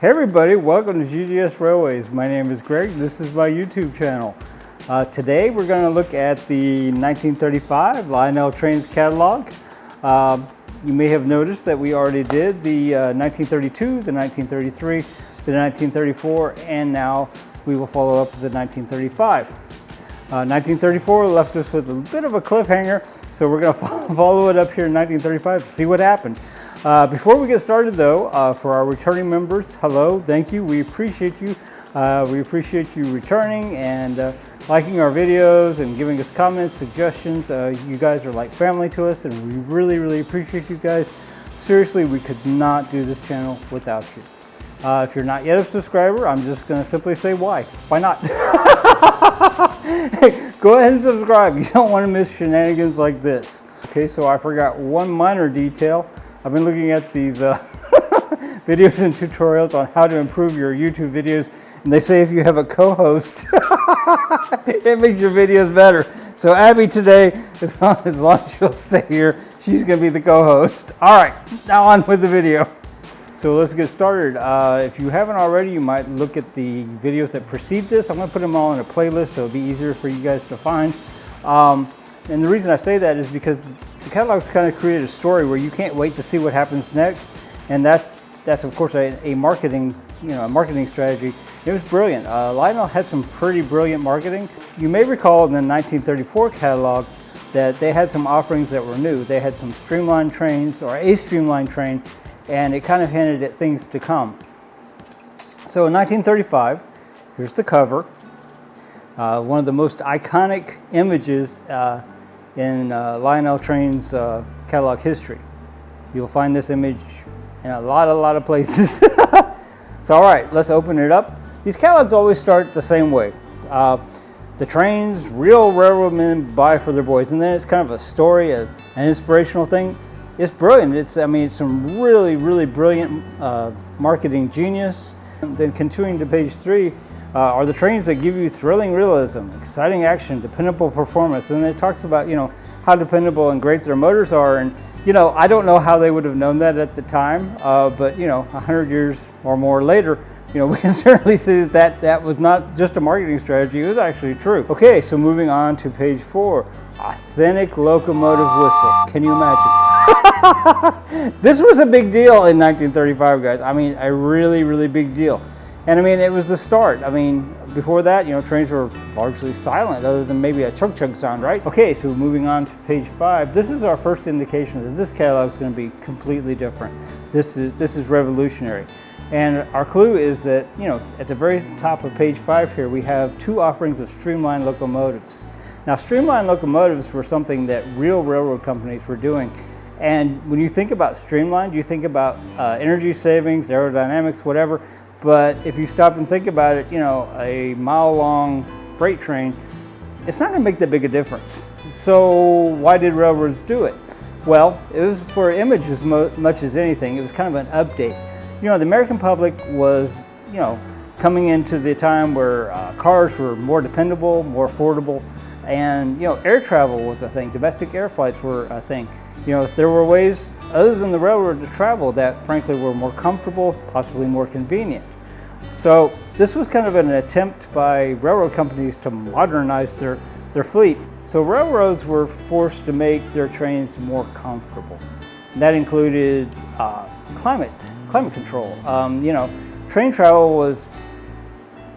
Hey everybody, welcome to GGS Railways. My name is Greg. This is my YouTube channel. Today we're going to look at the 1935 Lionel Trains catalog. You may have noticed that we already did the 1932, the 1933, the 1934, and now we will follow up with the 1935. 1934 left us with a bit of a cliffhanger, so we're going to follow it up here in 1935 to see what happened. Before we get started though, for our returning members, hello, thank you, we appreciate you. We appreciate you returning and liking our videos and giving us comments, suggestions. You guys are like family to us and we really appreciate you guys. Seriously, we could not do this channel without you. If you're not yet a subscriber, I'm just going to simply say why. Why not? Hey, go ahead and subscribe. You don't want to miss shenanigans like this. Okay, so I forgot one minor detail. I've been looking at these videos and tutorials on how to improve your YouTube videos, and they say if you have a co-host, it makes your videos better. So Abby today, as long as she'll stay here, she's going to be the co-host. All right, now on with the video. So let's get started. If you haven't already, you might look at the videos that precede this. I'm going to put them all in a playlist so it'll be easier for you guys to find. And the reason I say that is because the catalog's kind of created a story where you can't wait to see what happens next, and that's of course a marketing strategy. It was brilliant. Lionel had some pretty brilliant marketing. You may recall in the 1934 catalog that they had some offerings that were new. They had some streamlined trains, or a streamlined train, and it kind of hinted at things to come. So in 1935, here's the cover. One of the most iconic images in Lionel Trains catalog history. You'll find this image in a lot of places. So all right, let's open it up. These catalogs always start the same way. The trains real railroad men buy for their boys, and then it's kind of a story, an inspirational thing. It's brilliant. It's some really brilliant marketing genius. And then continuing to page 3, are the trains that give you thrilling realism, exciting action, dependable performance. And it talks about, how dependable and great their motors are. And, I don't know how they would have known that at the time, but, 100 years or more later, we can certainly see that was not just a marketing strategy, it was actually true. Okay, so moving on to page 4, authentic locomotive whistle. Can you imagine? This was a big deal in 1935, guys. I mean, a really big deal. And I mean, it was the start. I mean, before that, trains were largely silent other than maybe a chug sound, right? Okay, so moving on to page 5. This is our first indication that this catalog is going to be completely different. This is revolutionary. And our clue is that, at the very top of page 5 here, we have 2 offerings of streamlined locomotives. Now, streamlined locomotives were something that real railroad companies were doing. And when you think about streamlined, you think about energy savings, aerodynamics, whatever. But if you stop and think about it, a mile-long freight train, it's not going to make that big a difference. So why did railroads do it? Well, it was for image as much as anything. It was kind of an update. The American public was, coming into the time where cars were more dependable, more affordable, and, air travel was a thing. Domestic air flights were a thing. There were ways other than the railroad to travel that frankly were more comfortable, possibly more convenient. So this was kind of an attempt by railroad companies to modernize their fleet. So railroads were forced to make their trains more comfortable. And that included climate control. Train travel was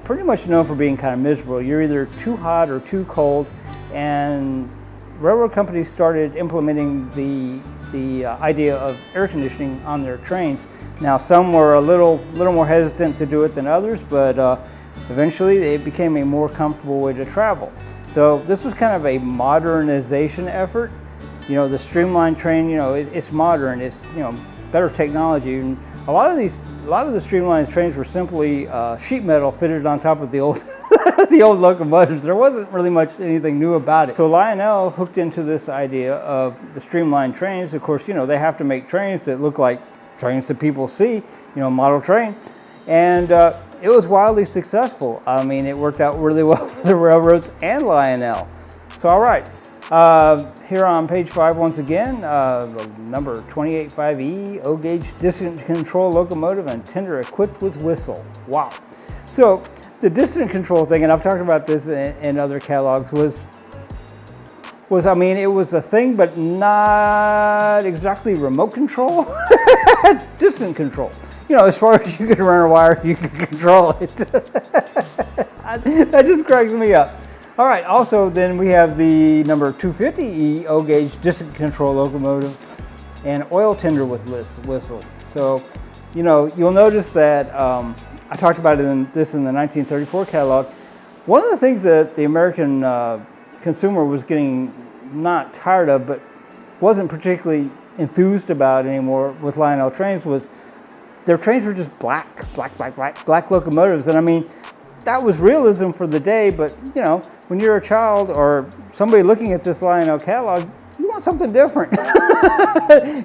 pretty much known for being kind of miserable. You're either too hot or too cold, and railroad companies started implementing the idea of air conditioning on their trains. Now, some were a little more hesitant to do it than others, but eventually it became a more comfortable way to travel. So this was kind of a modernization effort. The streamlined train, it's modern, it's better technology. And a lot of the streamlined trains were simply sheet metal fitted on top of the old the old locomotives. There wasn't really much anything new about it. So Lionel hooked into this idea of the streamlined trains. Of course, they have to make trains that look like trains that people see, model train. And it was wildly successful. I mean, it worked out really well for the railroads and Lionel. So all right, Here on page 5, once again, the number 285E O-gauge distance control locomotive and tender equipped with whistle. Wow. So the distance control thing, and I've talked about this in other catalogs, was I mean, it was a thing, but not exactly remote control. Distant control. You know, as far as you could run a wire, you could control it. That just cracks me up. All right, also then we have the number 250E O-gauge distant control locomotive and oil tender with whistle. So, you know, you'll notice that I talked about this in the 1934 catalog. One of the things that the American consumer was getting not tired of, but wasn't particularly enthused about anymore with Lionel trains was their trains were just black locomotives. And I mean, that was realism for the day, but you know, when you're a child or somebody looking at this Lionel catalog, you want something different.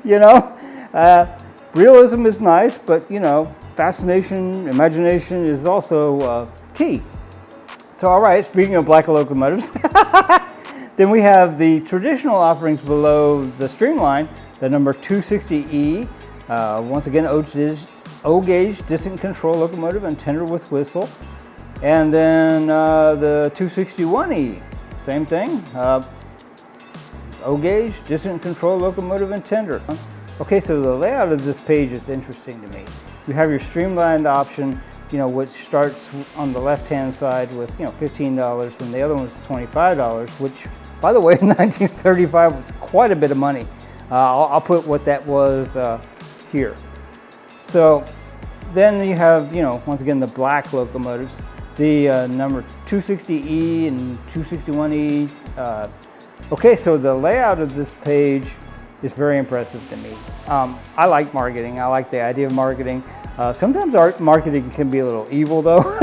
You know, realism is nice, but you know, fascination, imagination is also key. So, all right, speaking of black locomotives, then we have the traditional offerings below the streamline, the number 260E, once again, O-gauge distant control locomotive and tender with whistle. And then the 261E, same thing, O-gauge distant control locomotive and tender. Okay, so the layout of this page is interesting to me. You have your streamlined option, you know, which starts on the left-hand side with, you know, $15, and the other one was $25, which, by the way, in 1935 was quite a bit of money. I'll put what that was here. So then you have, you know, once again, the black locomotives, the number 260E and 261E. Okay, so the layout of this page is very impressive to me. I like marketing. I like the idea of marketing. Sometimes art marketing can be a little evil, though.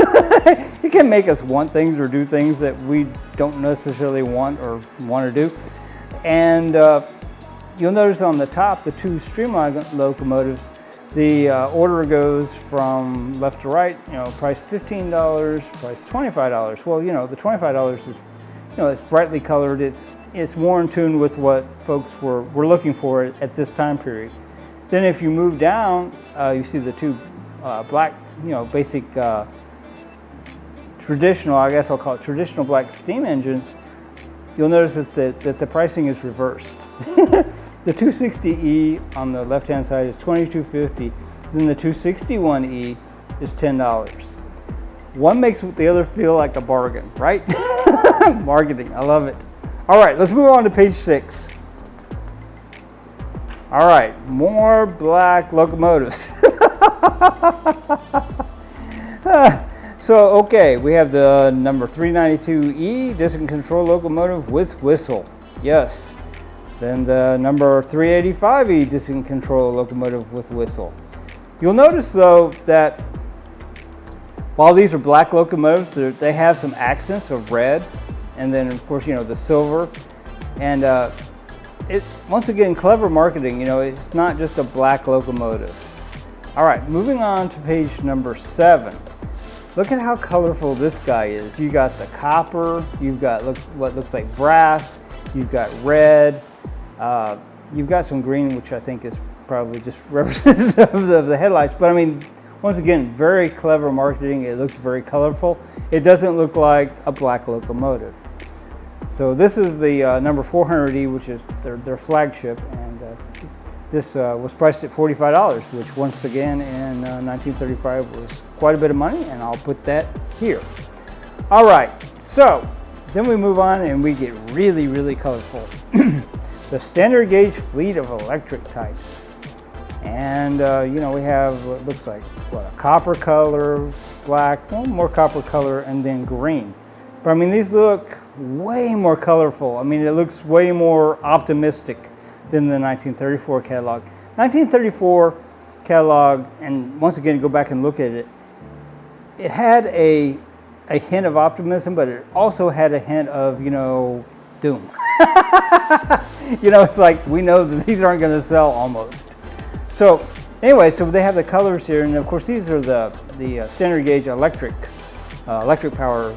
It can make us want things or do things that we don't necessarily want or want to do. And you'll notice on the top, the two streamlined locomotives, the order goes from left to right, you know, price $15, price $25. Well, you know, the $25 is, you know, it's brightly colored. It's more in tune with what folks were looking for at this time period. Then if you move down, you see the two black, you know, basic traditional, I guess I'll call it traditional black steam engines. You'll notice that the pricing is reversed. The 260E on the left-hand side is $22.50. Then the 261E is $10. One makes the other feel like a bargain, right? Marketing, I love it. All right, let's move on to page 6. All right, more black locomotives. So, okay, we have the number 392E distant control locomotive with whistle. Yes. Then the number 385E distant control locomotive with whistle. You'll notice, though, that while these are black locomotives, they have some accents of red, and then, of course, you know, the silver. And once again, clever marketing. You know, it's not just a black locomotive. All right, moving on to page number 7. Look at how colorful this guy is. You got the copper, you've got what looks like brass, you've got red, you've got some green, which I think is probably just representative of the headlights. But I mean, once again, very clever marketing. It looks very colorful. It doesn't look like a black locomotive. So this is the number 400E, which is their flagship, and this was priced at $45, which once again in 1935 was quite a bit of money, and I'll put that here. All right, so then we move on and we get really, really colorful. The standard gauge fleet of electric types. And you know, we have what looks like a copper color, black, well, more copper color, and then green. But I mean, these look way more colorful. I mean, it looks way more optimistic than the 1934 catalog. 1934 catalog, and once again, go back and look at it, it had a hint of optimism, but it also had a hint of, you know, doom. You know, it's like, we know that these aren't going to sell almost. So anyway, so they have the colors here, and of course these are the standard gauge electric power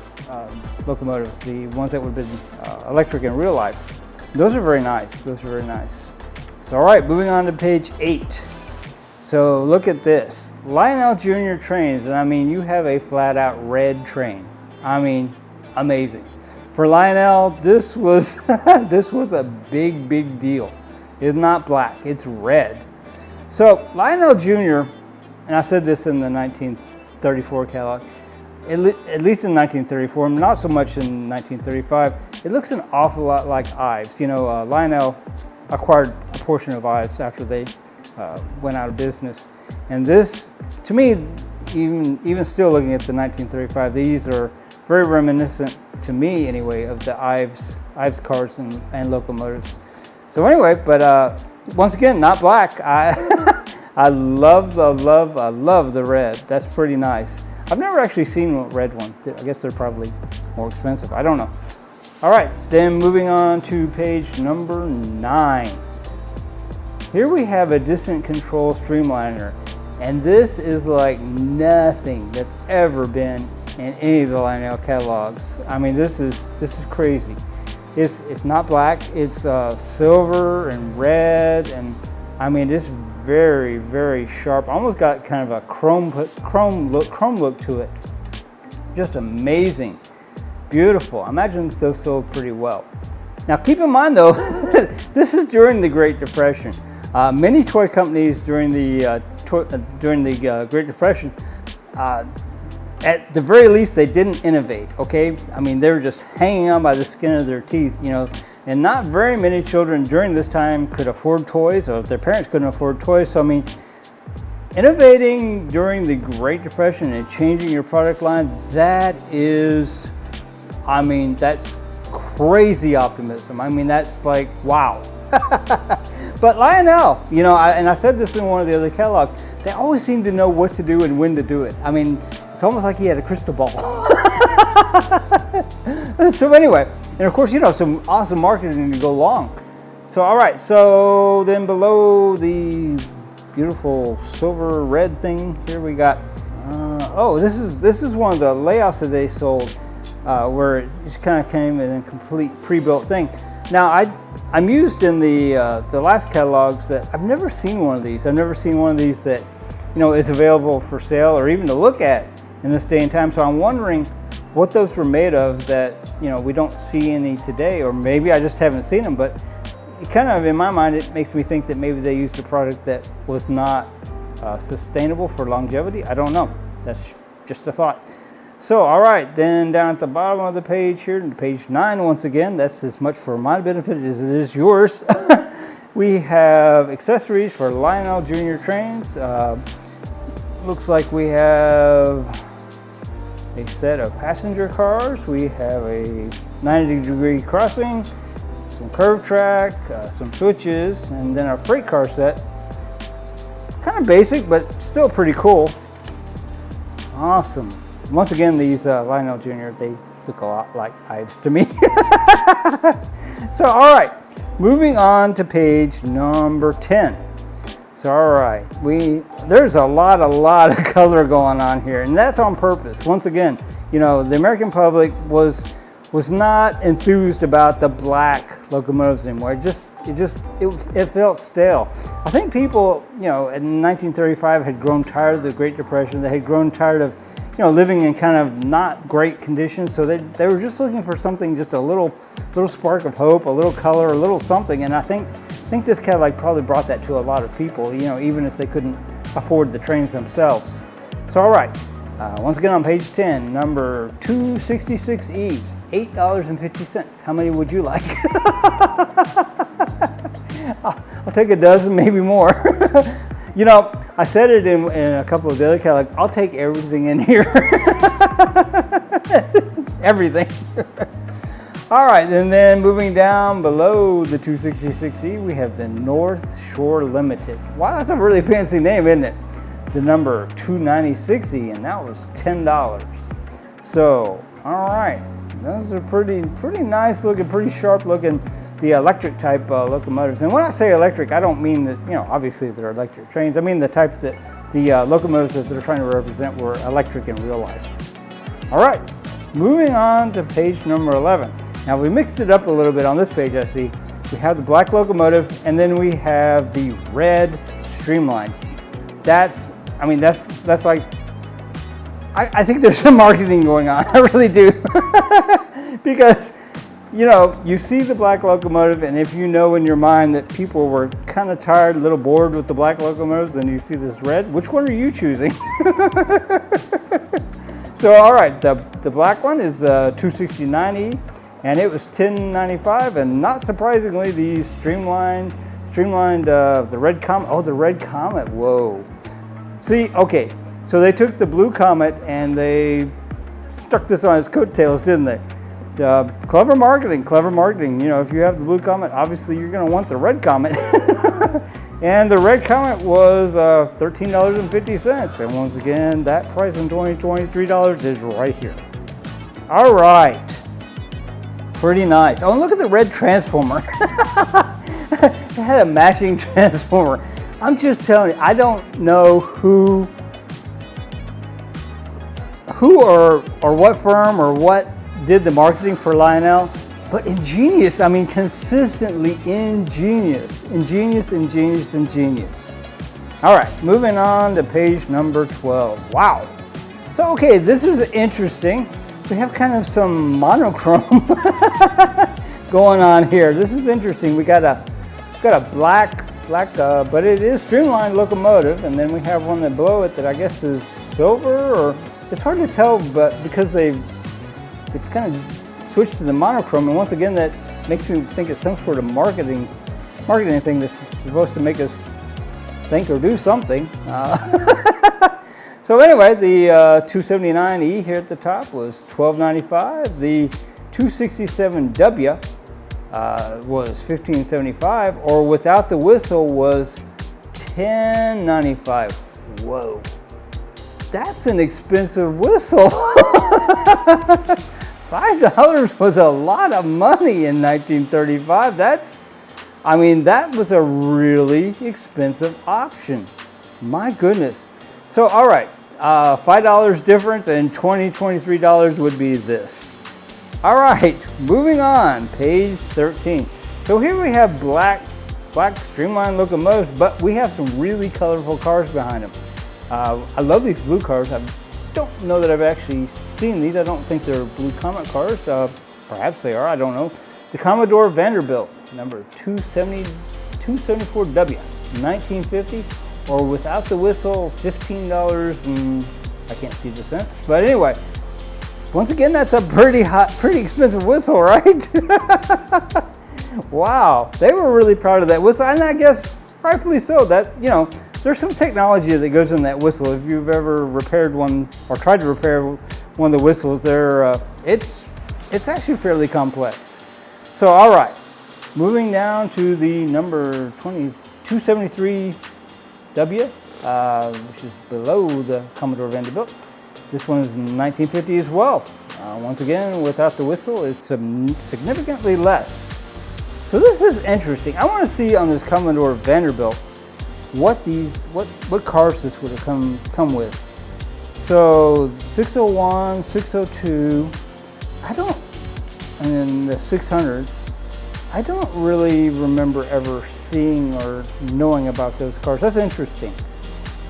locomotives, the ones that would have been electric in real life. Those are very nice. Those are very nice. So, all right, moving on to page 8. So look at this. Lionel Jr. trains, and I mean, you have a flat out red train. I mean, amazing. For Lionel, this was this was a big deal. It's not black, it's red. So Lionel Jr., and I said this in the 1934 catalog, at least in 1934, not so much in 1935, it looks an awful lot like Ives. You know, Lionel acquired a portion of Ives after they went out of business. And this, to me, even still looking at the 1935, these are very reminiscent, to me anyway, of the Ives cars and locomotives. So anyway, but once again, not black. I love the red. That's pretty nice. I've never actually seen a red one. I guess they're probably more expensive. I don't know. All right, then moving on to page number 9. Here we have a distance control streamliner, and this is like nothing that's ever been in any of the Lionel catalogs. I mean, this is crazy. It's not black. It's silver and red, and I mean, it's very sharp. Almost got kind of a chrome look to it. Just amazing, beautiful. I imagine those sold pretty well. Now, keep in mind though, this is during the Great Depression. Many toy companies during the Great Depression, at the very least, they didn't innovate. Okay, I mean, they were just hanging on by the skin of their teeth, you know. And not very many children during this time could afford toys, or if their parents couldn't afford toys. So I mean, innovating during the Great Depression and changing your product line, that is, I mean, that's crazy optimism. I mean, that's like, wow. But Lionel, you know, and I said this in one of the other catalogs, they always seem to know what to do and when to do it. I mean, it's almost like he had a crystal ball. So anyway, and of course, you know, some awesome marketing to go along. So all right, so then below the beautiful silver red thing, here we got, oh, this is one of the layouts that they sold, where it just kind of came in a complete pre-built thing. Now I'm used in the last catalogs that I've never seen one of these. I've never seen one of these that, you know, is available for sale or even to look at in this day and time. So I'm wondering what those were made of that, you know, we don't see any today, or maybe I just haven't seen them. But it kind of, in my mind, it makes me think that maybe they used a product that was not sustainable for longevity. I don't know. That's just a thought. So, all right, then down at the bottom of the page here, page 9, once again, that's as much for my benefit as it is yours. We have accessories for Lionel Jr. trains. Looks like we have a set of passenger cars. We have a 90-degree crossing, some curve track, some switches, and then our freight car set. Kind of basic, but still pretty cool. Awesome. Once again, these Lionel Jr., they look a lot like Ives to me. So, all right, moving on to page number 10. So, all right, there's a lot of color going on here, and that's on purpose. Once again, you know, the American public was not enthused about the black locomotives anymore. It felt stale. I think people, you know, in 1935 had grown tired of the Great Depression. They had grown tired of, you know, living in kind of not great conditions. So they were just looking for something, just a little spark of hope, a little color, a little something. And I think this catalog probably brought that to a lot of people, you know, even if they couldn't afford the trains themselves. So, all right, once again on page 10, number 266E, $8.50. How many would you like? I'll take a dozen, maybe more. You know, I said it in a couple of the other catalogs, I'll take everything in here. Everything. All right, and then moving down below the 266E, we have the North Shore Limited. Wow, that's a really fancy name, isn't it? The number 296E, and that was $10. So, all right, those are pretty nice looking, pretty sharp looking, the electric type locomotives. And when I say electric, I don't mean that, you know, obviously they're electric trains. I mean the type that the locomotives that they're trying to represent were electric in real life. All right, moving on to page number 11. Now we mixed it up a little bit on this page, I see. we have the black locomotive, and then we have the red Streamline. That's like, I think there's some marketing going on. I really do. Because, you know, you see the black locomotive, and if you know in your mind that people were kind of tired, a little bored with the black locomotives, then you see this red. Which one are you choosing? So, all right, the black one is the 269E, and it was $10.95, and not surprisingly, the streamlined the red Comet. Oh, the red Comet. Whoa. See, okay, so they took the blue Comet and they stuck this on its coattails, didn't they? Clever marketing, clever marketing. You know, if you have the blue Comet, obviously you're going to want the red Comet. And the red Comet was $13.50. And once again, that price in $23 is right here. All right. Pretty nice. Oh, and look at the red Transformer. It had a matching Transformer. I'm just telling you, I don't know who or what firm or what did the marketing for Lionel, but ingenious. I mean, consistently ingenious. All right, moving on to page number 12. Wow. So, okay, this is interesting. We have kind of some monochrome going on here. This is interesting. We got a black, but it is streamlined locomotive, and then we have one that below it that I guess is silver, or it's hard to tell, but because they've kind of switched to the monochrome, and once again that makes me think it's some sort of marketing thing that's supposed to make us think or do something. So anyway, the 279E here at the top was $12.95. The 267W was $15.75, or without the whistle was $10.95. Whoa, that's an expensive whistle. $5 was a lot of money in 1935. That was a really expensive option. My goodness. So, all right, $5 difference and $23 would be this. All right, moving on, page 13. So here we have black streamlined locomotives, but we have some really colorful cars behind them. I love these blue cars. I don't know that I've actually seen these. I don't think they're blue Comet cars. Perhaps they are, I don't know. The Commodore Vanderbilt, number 274W, 1950, or without the whistle, $15 and I can't see the cents. But anyway, once again, that's a pretty expensive whistle, right? Wow, they were really proud of that whistle, and I guess rightfully so. That, you know, there's some technology that goes in that whistle. If you've ever repaired one or tried to repair one of the whistles, it's actually fairly complex. So, all right, moving down to the number 273W, which is below the Commodore Vanderbilt. This one is 1950 as well. Once again, without the whistle, it's significantly less. So this is interesting. I want to see on this Commodore Vanderbilt what cars this would have come with. So 601, 602, and then the 600. I don't really remember ever seeing or knowing about those cars. That's interesting.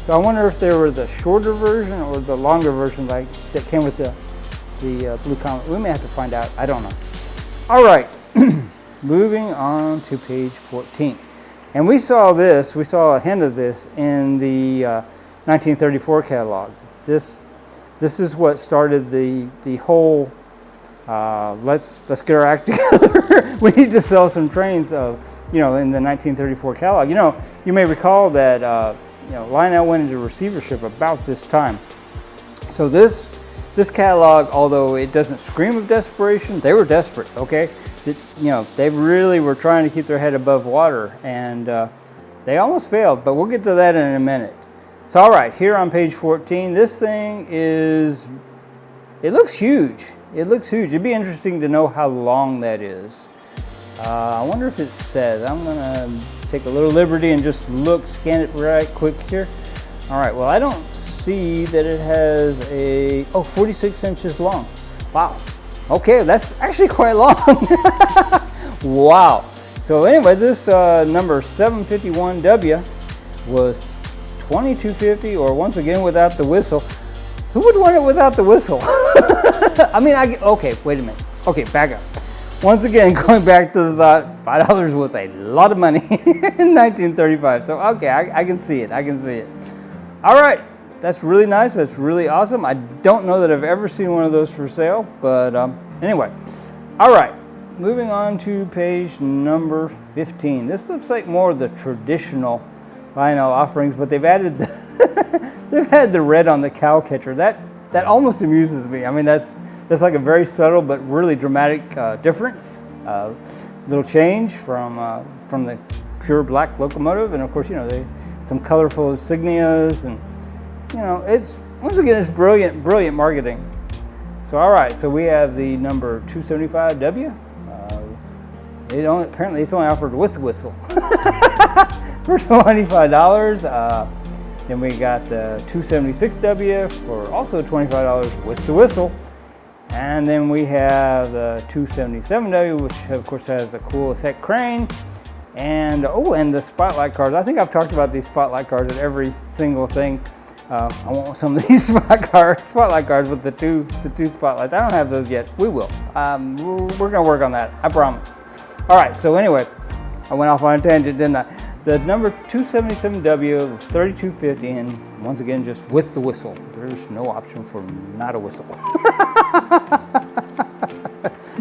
So I wonder if they were the shorter version or the longer version, like that came with the Blue Comet. We may have to find out. I don't know. All right, moving on to page 14. And we saw a hint of this in the 1934 catalog. This is what started the whole let's get our act together. We need to sell some trains in the 1934 catalog. You know, you may recall that Lionel went into receivership about this time. So this catalog, although it doesn't scream of desperation, they were desperate, okay? They really were trying to keep their head above water, and they almost failed, but we'll get to that in a minute. So, all right, here on page 14, this thing it looks huge. It looks huge. It'd be interesting to know how long that is. I wonder if it says. I'm gonna take a little liberty and just scan it right quick here. All right, well, I don't see that it has 46 inches long. Wow. Okay, that's actually quite long. Wow. So anyway, this number 751W was $22.50, or once again without the whistle. Who would want it without the whistle? I mean, okay, wait a minute. Okay, back up. Once again, going back to the thought, $5 was a lot of money in 1935. So okay, I can see it. I can see it. All right, that's really nice. That's really awesome. I don't know that I've ever seen one of those for sale, but anyway. All right, moving on to page number 15. This looks like more of the traditional Lionel offerings, but they've added they've had the red on the cow catcher. That almost amuses me. I mean, that's like a very subtle but really dramatic difference. Little change from the pure black locomotive, and of course, you know, some colorful insignias, and you know, it's once again, it's brilliant marketing. So all right, so we have the number 275W. Apparently it's only offered with the whistle for $25. Then we got the 276W for also $25 with the whistle. And then we have the 277W, which of course has the cool effect crane. And and the spotlight cars. I think I've talked about these spotlight cars at every single thing. I want some of these spotlight cars with the two spotlights. I don't have those yet. We will. We're gonna work on that. I promise. All right. So anyway, I went off on a tangent, didn't I? The number 277W was $32.50, and once again, just with the whistle. There's no option for not a whistle.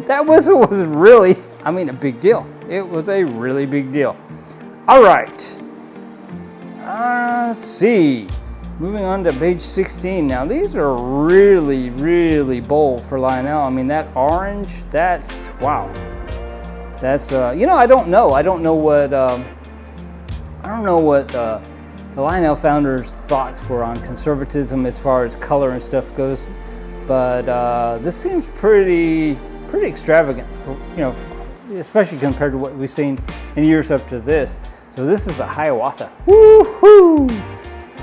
That whistle was really, I mean, a big deal. It was a really big deal. All right. Let's see. Moving on to page 16. Now, these are really, really bold for Lionel. I mean, that orange, that's, wow. That's, you know, I don't know what the Lionel founders' thoughts were on conservatism as far as color and stuff goes, but this seems pretty extravagant, for, you know, especially compared to what we've seen in years up to this. So this is a Hiawatha. Woohoo!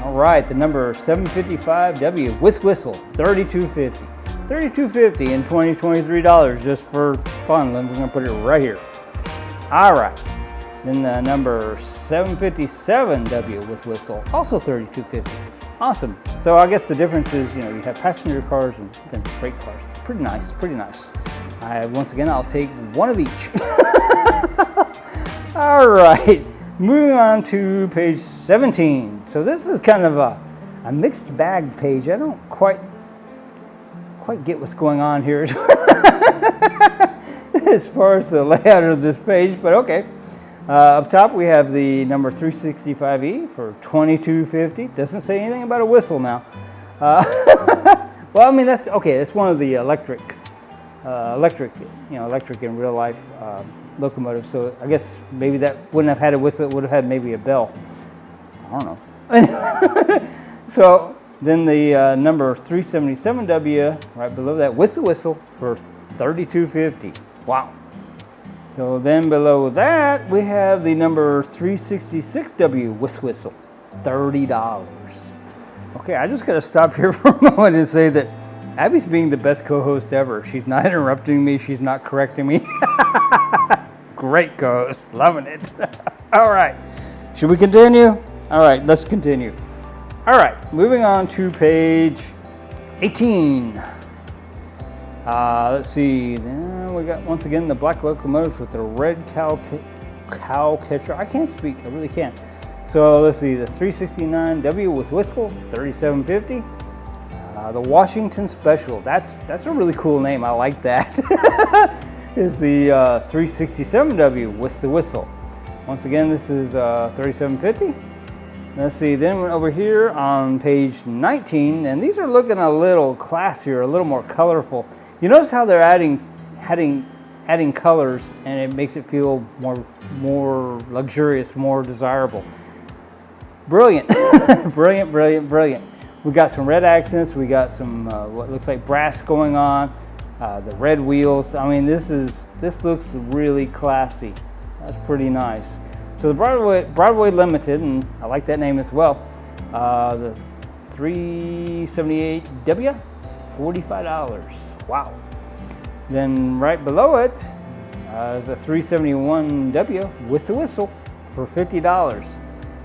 All right, the number 755W with whistle, $32.50. $32.50 in 2023 dollars just for fun. We're gonna put it right here. All right. Then the number 757W with whistle, also $32.50. Awesome. So I guess the difference is, you know, you have passenger cars and then freight cars. It's pretty nice, pretty nice. Once again, I'll take one of each. All right, moving on to page 17. So this is kind of a mixed bag page. I don't quite get what's going on here as far as the layout of this page, but okay. Up top, we have the number 365E for $22.50. Doesn't say anything about a whistle now. Well, I mean, that's okay. It's one of the electric in real life locomotives. So I guess maybe that wouldn't have had a whistle. It would have had maybe a bell. I don't know. So then the number 377W right below that with the whistle for $32.50. Wow. So then below that, we have the number 366W with whistle, $30. Okay, I just gotta stop here for a moment and say that Abby's being the best co-host ever. She's not interrupting me, she's not correcting me. Great co-host, loving it. All right, should we continue? All right, let's continue. All right, moving on to page 18. Let's see. We got once again the black locomotives with the red cow catcher. I can't speak. I really can't. So let's see. The 369W with whistle, $37.50. The Washington Special. That's a really cool name. I like that. Is the 367W with the whistle. Once again, this is $37.50. Let's see. Then over here on page 19, and these are looking a little classier, a little more colorful. You notice how they're adding colors, and it makes it feel more luxurious, more desirable. Brilliant, brilliant. We got some red accents. We got some what looks like brass going on. The red wheels. I mean, this looks really classy. That's pretty nice. So the Broadway Limited, and I like that name as well. The 378W, $45. Wow. Then right below it, is a 371W with the whistle for $50.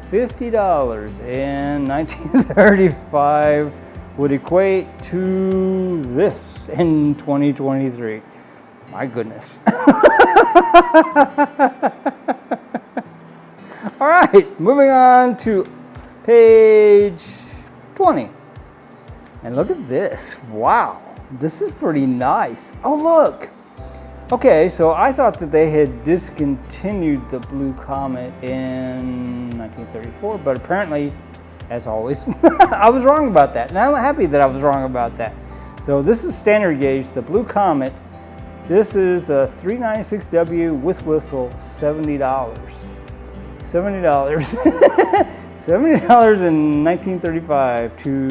$50 in 1935 would equate to this in 2023. My goodness. All right, moving on to page 20. And look at this. Wow, this is pretty nice. Oh, look. Okay, so I thought that they had discontinued the Blue Comet in 1934, but apparently, as always, I was wrong about that. And I'm happy that I was wrong about that. So this is standard gauge, the Blue Comet. This is a 396W with whistle, $70. $70. $70 in 1935 to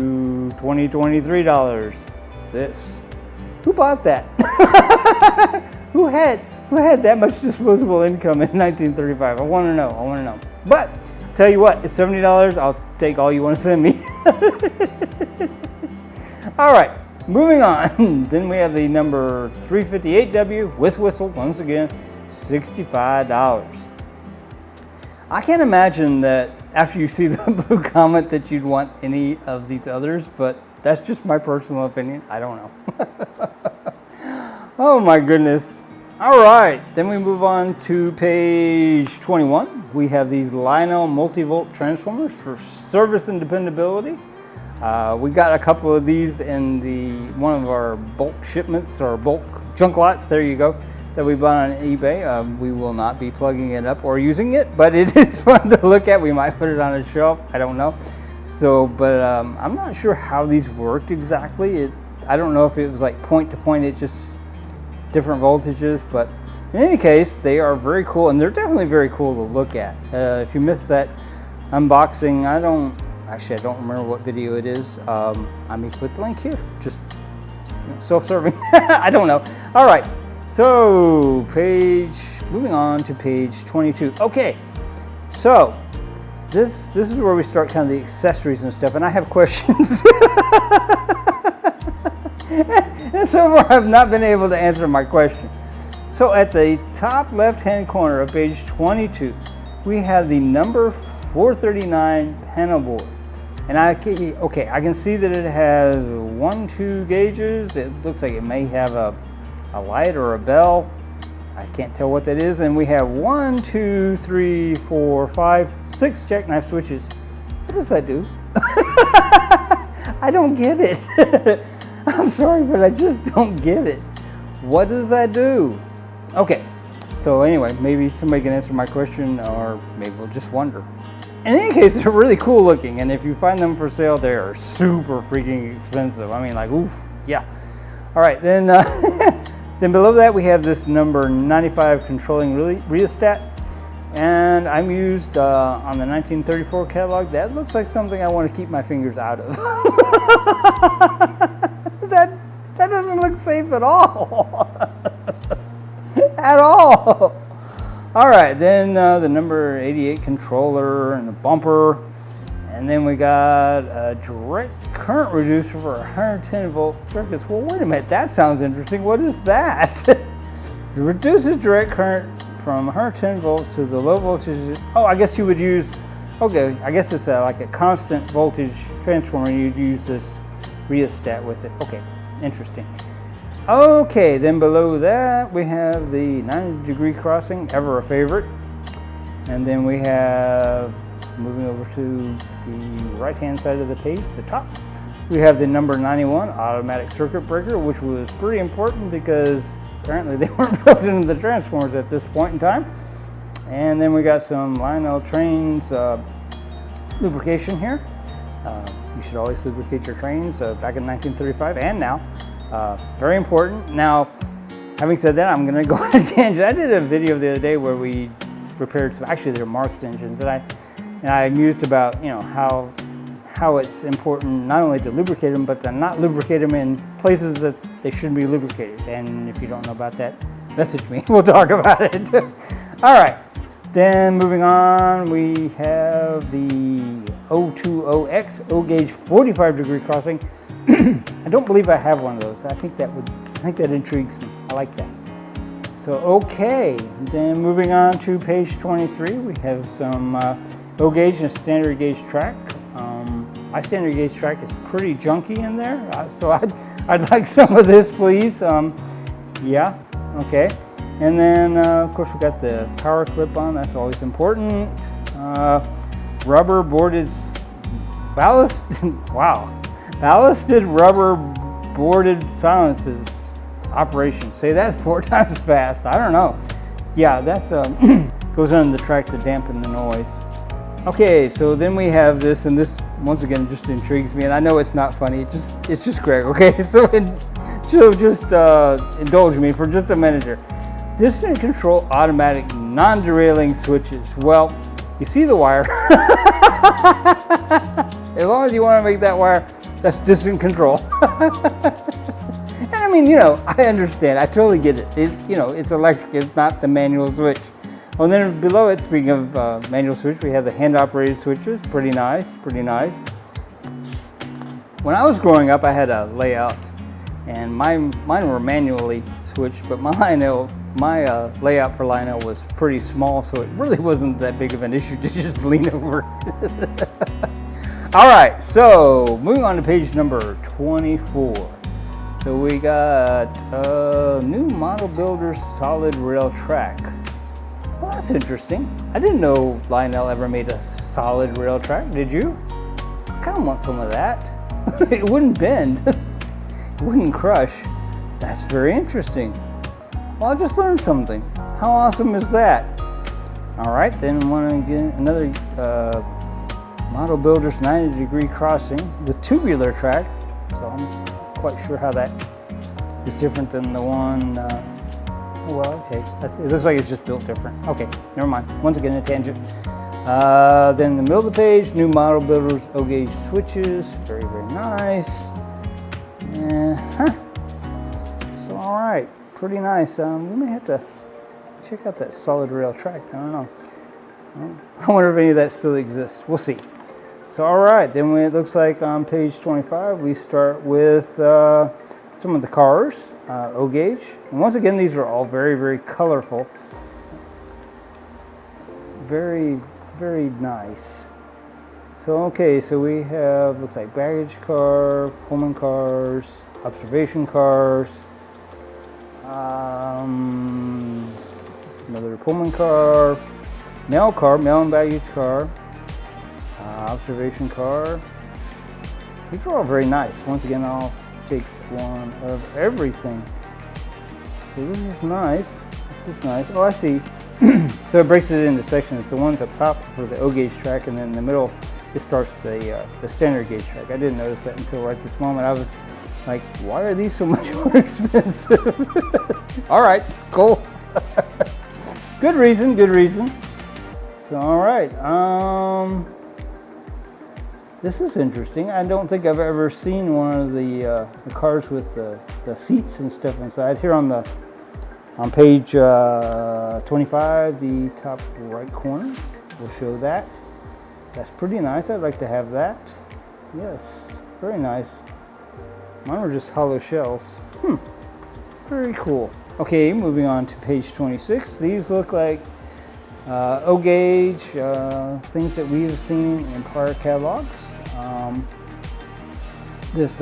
$2023. This. Who bought that? Who had that much disposable income in 1935? I want to know. But I'll tell you what, it's $70. I'll take all you want to send me. All right, moving on. Then we have the number 358W with whistle, once again, $65. I can't imagine that after you see the Blue Comet that you'd want any of these others, but that's just my personal opinion. I don't know. Oh my goodness. All right, then we move on to page 21. We have these Lionel multi-volt transformers for service and dependability. We got a couple of these in one of our bulk shipments or bulk junk lots, there you go, that we bought on eBay. We will not be plugging it up or using it, but it is fun to look at. We might put it on a shelf, I don't know. So, but I'm not sure how these worked exactly. I don't know if it was like point to point, it just different voltages, but in any case, they are very cool, and they're definitely very cool to look at. If you missed that unboxing, I don't remember what video it is. I may put the link here, just self-serving. I don't know. All right, so moving on to page 22. Okay, so this is where we start kind of the accessories and stuff, and I have questions. And so far, I've not been able to answer my question. So at the top left-hand corner of page 22, we have the number 439 panel board. And I can see that it has 1-2 gauges. It looks like it may have a light or a bell. I can't tell what that is. And we have 1, 2, 3, 4, 5, 6 jackknife switches. What does that do? I don't get it. I'm sorry, but I just don't get it. What does that do? Okay, so anyway, maybe somebody can answer my question, or maybe we'll just wonder. In any case, they're really cool looking, and if you find them for sale, they are super freaking expensive. I mean, like, oof, yeah. All right, then, then below that we have this number 95 controlling rheostat, and I'm used on the 1934 catalog. That looks like something I want to keep my fingers out of. That doesn't look safe at all. At all. All right, then the number 88 controller and a bumper. And then we got a direct current reducer for 110 volt circuits. Well, wait a minute, that sounds interesting. What is that? It reduces direct current from 110 volts to the low voltage. Oh, I guess you would use, okay, I guess it's like a constant voltage transformer. You'd use this rheostat with it. Okay, interesting. Okay, then below that we have the 90-degree crossing, ever a favorite. And then we have, moving over to the right-hand side of the page, the top, we have the number 91 automatic circuit breaker, which was pretty important because apparently they weren't built into the transformers at this point in time. And then we got some Lionel trains lubrication here. You should always lubricate your trains back in 1935 and now. Very important. Now, having said that, I'm going to go on a tangent. I did a video the other day where we repaired some, actually they're Marx engines, and I mused about, you know, how it's important not only to lubricate them, but to not lubricate them in places that they shouldn't be lubricated. And if you don't know about that, message me. We'll talk about it. All right. Then moving on, we have the 020X O-gauge 45-degree crossing. I don't believe I have one of those. I think that intrigues me. I like that. So, okay, then moving on to page 23, we have some O gauge and standard gauge track. My standard gauge track is pretty junky in there, so I'd like some of this, please. Yeah, okay. And then, of course, we got the power clip on. That's always important. Rubber boarded ballast. Wow, ballasted rubber boarded silences operation. Say that 4 times fast. I don't know. Yeah, that's goes under the track to dampen the noise. Okay, so then we have this, and this once again just intrigues me, and I know it's not funny. It's just Greg. Okay, so just indulge me for just a minute here. Distance control automatic non-derailing switches. Well, you see the wire. As long as you want to make that wire, that's distance control. And I mean, I understand. I totally get it. It's electric. It's not the manual switch. Well, then below it, speaking of manual switch, we have the hand-operated switches. Pretty nice, pretty nice. When I was growing up, I had a layout, and mine were manually switched, but my layout for Lionel was pretty small, so it really wasn't that big of an issue to just lean over. All right, so moving on to page number 24. So we got new model builder solid rail track. Well, that's interesting. I didn't know Lionel ever made a solid rail track. Did you? I kind of want some of that. It wouldn't bend. It wouldn't crush. That's very interesting. Well, I just learned something. How awesome is that? All right, then want to get another model builder's 90-degree crossing, the tubular track. So I'm quite sure how that is different than the one. Well, okay, it looks like it's just built different. Okay, never mind. Once again, a tangent. Then in the middle of the page, new model builders O gauge switches. Very, very nice. So, all right, pretty nice. We may have to check out that solid rail track. I don't know. I wonder if any of that still exists. We'll see. So, all right, then it looks like on page 25, we start with some of the cars, O gauge. And once again, these are all very, very colorful. Very, very nice. So, okay, so we have, looks like baggage car, Pullman cars, observation cars, another Pullman car, mail and baggage car, observation car. These are all very nice. Once again, I'll take one of everything. So this is nice. This is nice. Oh, I see. So it breaks it into sections. The ones up top for the O gauge track, and then in the middle it starts the standard gauge track. I didn't notice that until right this moment. I was like, why are these so much more expensive? All right, cool. Good reason. Good reason. So all right. This is interesting. I don't think I've ever seen one of the cars with the seats and stuff inside. Here on page 25, the top right corner will show that. That's pretty nice. I'd like to have that. Yes, very nice. Mine were just hollow shells. Very cool. Okay, moving on to page 26. These look like O gauge, things that we've seen in prior catalogs. This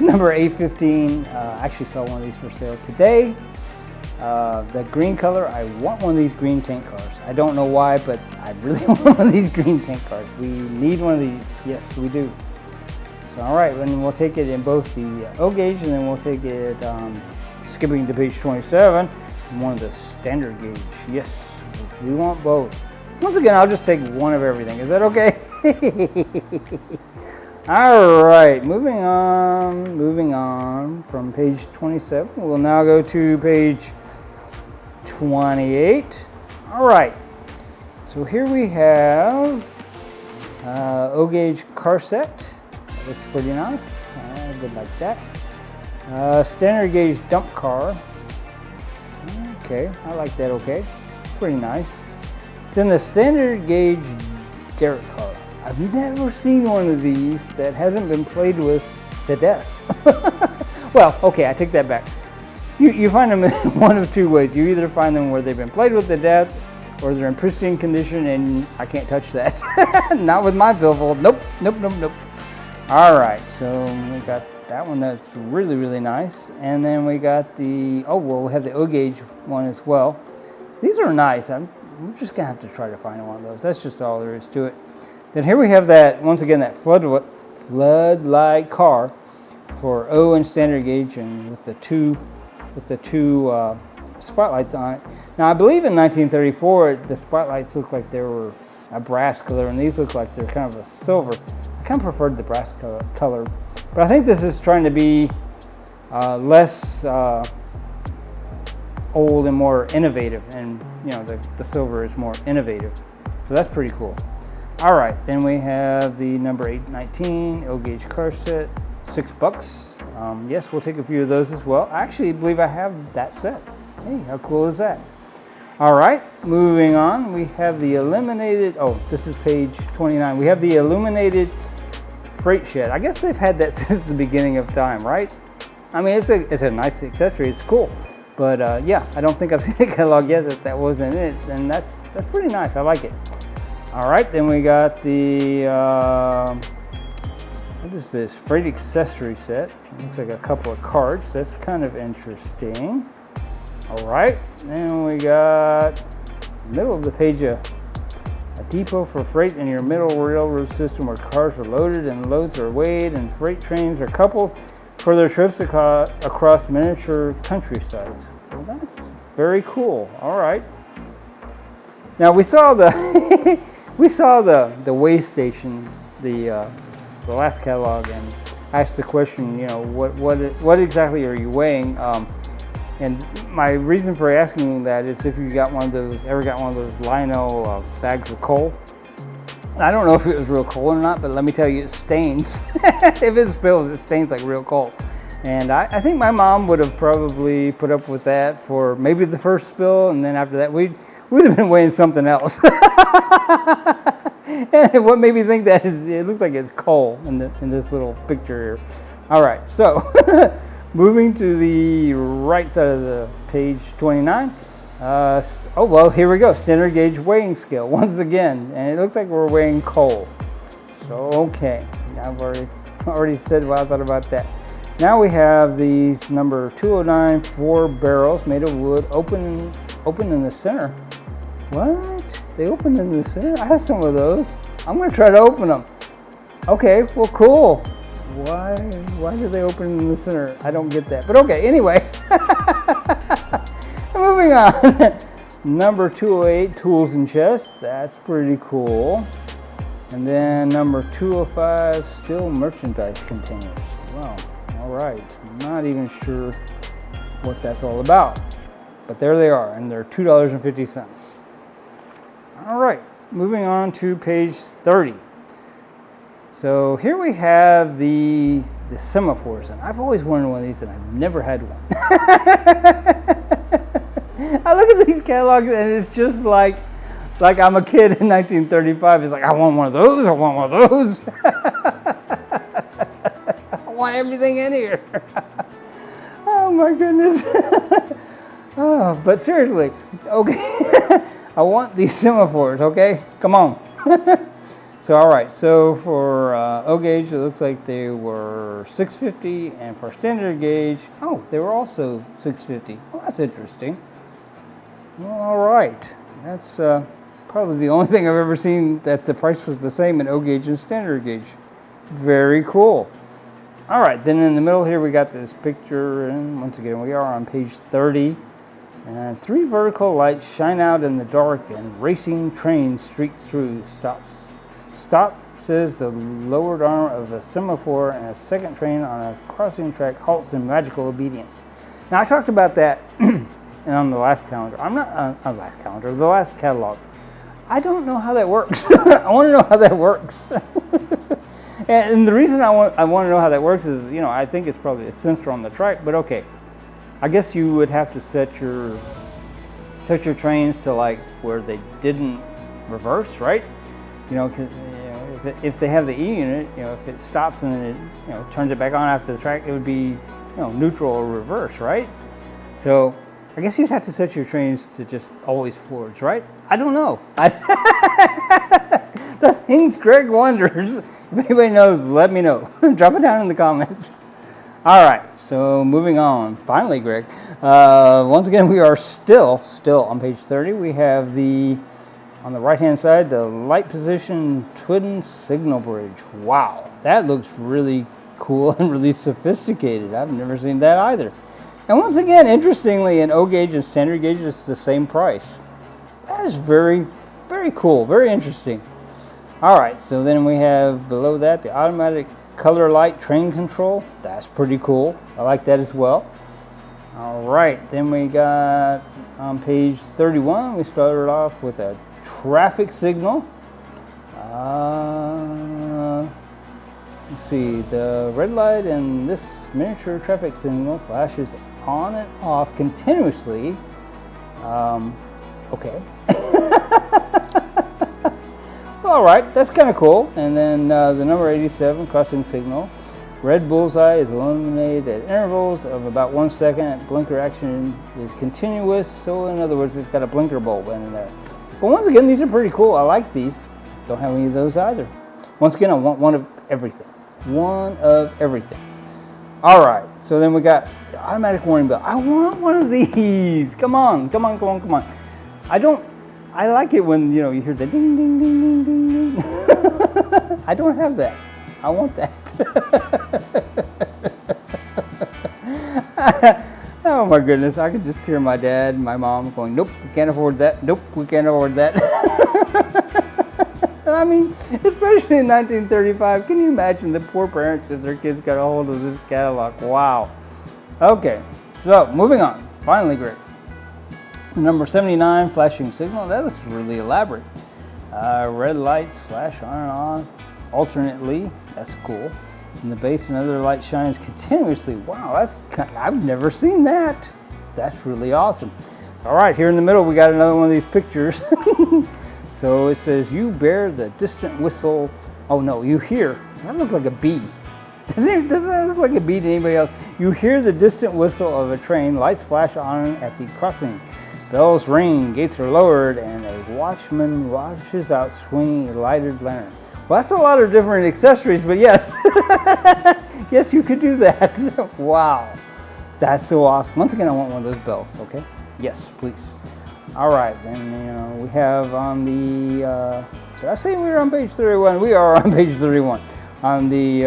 number 815, I actually saw one of these for sale today. The green color, I want one of these green tank cars. I don't know why, but I really want one of these green tank cars. We need one of these. Yes, we do. So, all right, and we'll take it in both the O gauge, and then we'll take it, skipping to page 27, one of the standard gauge. Yes, we want both. Once again, I'll just take one of everything. Is that okay? All right, moving on from page 27. We'll now go to page 28. All right, so here we have O gauge car set. That looks pretty nice. I would like that. Standard gauge dump car. Okay, I like that. Okay, pretty nice. Then the standard gauge derrick car. I've never seen one of these that hasn't been played with to death. Well, okay, I take that back. You find them in one of two ways. You either find them where they've been played with to death, or they're in pristine condition, and I can't touch that. Not with my billfold. Nope, nope, nope, nope. All right, so we got that one that's really, really nice. And then we got the, oh, well, we have the O-gauge one as well. These are nice. I'm just gonna have to try to find one of those. That's just all there is to it. Then here we have that, once again, that floodlight car for O and standard gauge, and with the two spotlights on it. Now, I believe in 1934, the spotlights looked like they were a brass color, and these look like they're kind of a silver. I kind of preferred the brass color, but I think this is trying to be less old and more innovative, and you know, the silver is more innovative. So that's pretty cool. All right, then we have the number 819 O-gauge car set, $6. Yes, we'll take a few of those as well. I actually believe I have that set. Hey, how cool is that? All right, moving on, we have the illuminated, oh, this is page 29. We have the illuminated freight shed. I guess they've had that since the beginning of time, right? I mean, it's a nice accessory, it's cool. But yeah, I don't think I've seen a catalog yet that wasn't it, and that's pretty nice, I like it. All right, then we got the, what is this? Freight accessory set. Looks like a couple of cards. That's kind of interesting. All right, then we got middle of the page, a depot for freight in your middle railroad system where cars are loaded and loads are weighed and freight trains are coupled for their trips across miniature countrysides. Well, that's very cool. All right. Now we saw the the weigh station, the last catalog, and asked the question, you know, what exactly are you weighing? And my reason for asking that is if you got one of those, ever got one of those Lionel bags of coal. I don't know if it was real coal or not, but let me tell you, it stains. If it spills, it stains like real coal. And I think my mom would have probably put up with that for maybe the first spill, and then after that, we'd have been weighing something else. And what made me think that is, it looks like it's coal in this little picture here. All right, so moving to the right side of the page 29. Oh, well, here we go. Standard gauge weighing scale once again, and it looks like we're weighing coal. So, okay, I've already said what I thought about that. Now we have these number 209 4 barrels made of wood, open in the center. What? They open in the center? I have some of those. I'm going to try to open them. Okay, well, cool. Why do they open in the center? I don't get that. But okay, anyway. Moving on. Number 208, tools and chest. That's pretty cool. And then number 205, steel merchandise containers. Wow. All right. I'm not even sure what that's all about. But there they are, and they're $2.50. All right. Moving on to page 30. So here we have the semaphores, and I've always wanted one of these, and I've never had one. I look at these catalogs, and it's just like I'm a kid in 1935. It's like, I want one of those. I want one of those. I want everything in here. Oh my goodness. Oh, but seriously, okay. I want these semaphores, okay? Come on. So, all right, so for O-gauge, it looks like they were $6.50, and for standard gauge, oh, they were also $6.50. Well, that's interesting. Well, all right. That's probably the only thing I've ever seen that the price was the same in O-gauge and standard gauge. Very cool. All right, then in the middle here, we got this picture, and once again, we are on page 30. And 3 vertical lights shine out in the dark, and racing train streaks through. Stop, says the lowered arm of a semaphore, and a second train on a crossing track halts in magical obedience. Now, I talked about that on the last calendar. The last catalog. I don't know how that works. I want to know how that works. And the reason I want to know how that works is, you know, I think it's probably a sensor on the track, but okay. I guess you would have to set your trains to like where they didn't reverse, right? You know, if they have the E unit, you know, if it stops and then it, you know, turns it back on after the track, it would be, you know, neutral or reverse, right? So I guess you'd have to set your trains to just always forwards, right? I don't know. The things Greg wonders. If anybody knows, let me know. Drop it down in the comments. All right, so moving on. Finally, Greg. Once again, we are still on page 30. We have on the right-hand side, the light position twin signal bridge. Wow, that looks really cool and really sophisticated. I've never seen that either. And once again, interestingly, in O gauge and standard gauge, it's the same price. That is very, very cool, very interesting. All right, so then we have below that the automatic color light train control. That's pretty cool. I like that as well. All right, then we got on page 31, we started off with a traffic signal. Let's see, the red light and this miniature traffic signal flashes on and off continuously. Okay. All right, that's kind of cool. And then the number 87 crossing signal. Red bullseye is illuminated at intervals of about 1 second. Blinker action is continuous. So in other words, it's got a blinker bulb in there. But once again, these are pretty cool. I like these. Don't have any of those either. Once again, I want one of everything. One of everything. All right, so then we got the automatic warning bell. I want one of these. Come on, come on, come on, come on. I like it when, you hear the ding, ding, ding, ding, ding, ding. I don't have that. I want that. Oh my goodness, I could just hear my dad and my mom going, nope, we can't afford that. Nope, we can't afford that. I mean, especially in 1935, can you imagine the poor parents if their kids got a hold of this catalog? Wow. Okay, so moving on. Finally, Greg. The number 79 flashing signal. That looks really elaborate. Red lights flash on and off alternately. That's cool. In the base, another light shines continuously. Wow, I've never seen that. That's really awesome. All right, here in the middle, we got another one of these pictures. So it says, you bear the distant whistle. Oh no, you hear. That looks like a bee. Doesn't that look like a bee to anybody else? You hear the distant whistle of a train. Lights flash on at the crossing. Bells ring, gates are lowered, and a watchman rushes out swinging a lighted lantern. Well, that's a lot of different accessories, but yes. Yes, you could do that. Wow. That's so awesome. Once again, I want one of those bells, okay? Yes, please. All right, then we have on the, did I say we were on page 31? We are on page 31. On the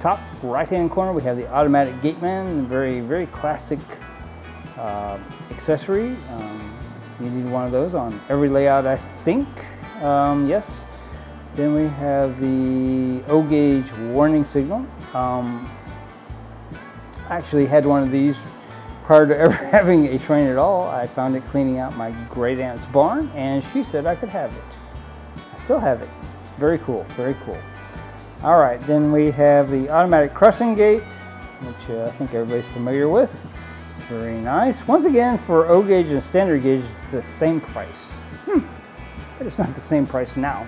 top right-hand corner, we have the automatic gate man, very, very classic accessory. You need one of those on every layout, I think. Yes. Then we have the O gauge warning signal. I actually had one of these prior to ever having a train at all. I found it cleaning out my great aunt's barn, and she said I could have it. I still have it. Very cool, very cool. All right, then we have the automatic crossing gate, which I think everybody's familiar with. Very nice. Once again, for O gauge and standard gauge, it's the same price. But it's not the same price now.